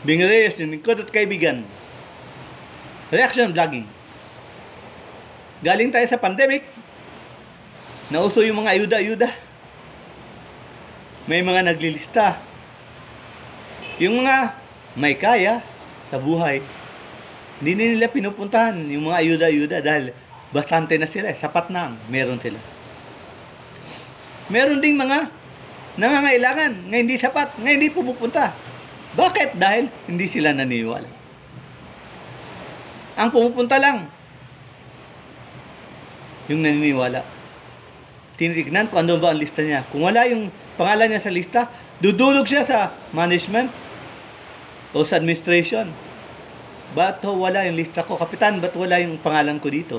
Bing Reyes, yung lingkod at kaibigan. Reaction vlogging. Galing tayo sa pandemic. Nauso yung mga ayuda-ayuda. May mga naglilista. Yung mga may kaya sa buhay, hindi nila pinupuntahan yung mga ayuda-ayuda dahil bastante na sila. Sapat na meron sila. Meron ding mga nangangailangan na hindi sapat, na hindi pumupunta. Bakit? Dahil hindi sila naniniwala. Ang pumupunta lang yung naniniwala. Tinitignan kung ano ba ang lista niya. Kung wala yung pangalan niya sa lista, dudulog siya sa management o sa administration. Ba't wala yung lista ko? Kapitan, ba't wala yung pangalan ko dito?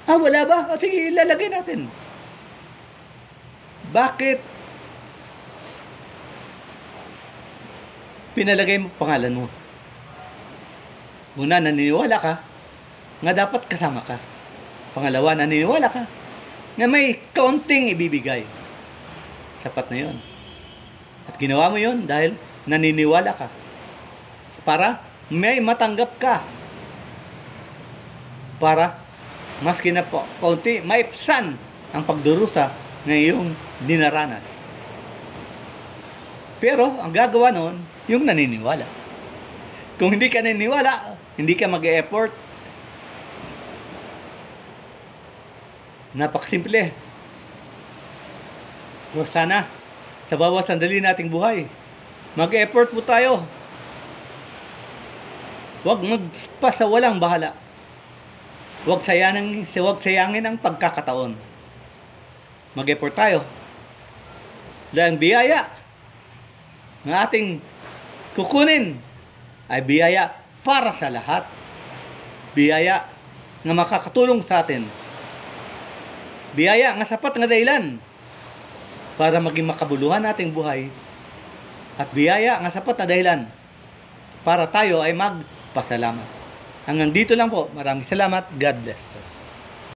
Ah, wala ba? O sige, ilalagay natin. Bakit pinalagay mo pangalan mo? Una, naniniwala ka nga dapat kasama ka. Pangalawa, naniniwala ka na may kaunting ibibigay. Sapat na yon. At ginawa mo yon dahil naniniwala ka. Para may matanggap ka. Para maski na po kaunti, maipsan ang pagdurusa na iyong dinaranas. Pero ang gagawa noon, yung naniniwala. Kung hindi ka naniniwala, hindi ka mag-e-effort. Napakasimple. So sana, sa bawat sandali nating buhay, mag-effort po tayo. Huwag magpasawalang bahala. Huwag sayangin ang pagkakataon. Mag-effort tayo. Dahil ang biyaya na ating kukunin ay biyaya para sa lahat. Biyaya na makakatulong sa atin. Biyaya nga sapat nga dahilan para maging makabuluhan nating buhay. At biyaya nga sapat na dahilan para tayo ay magpasalamat. Hanggang dito lang po. Maraming salamat. God bless.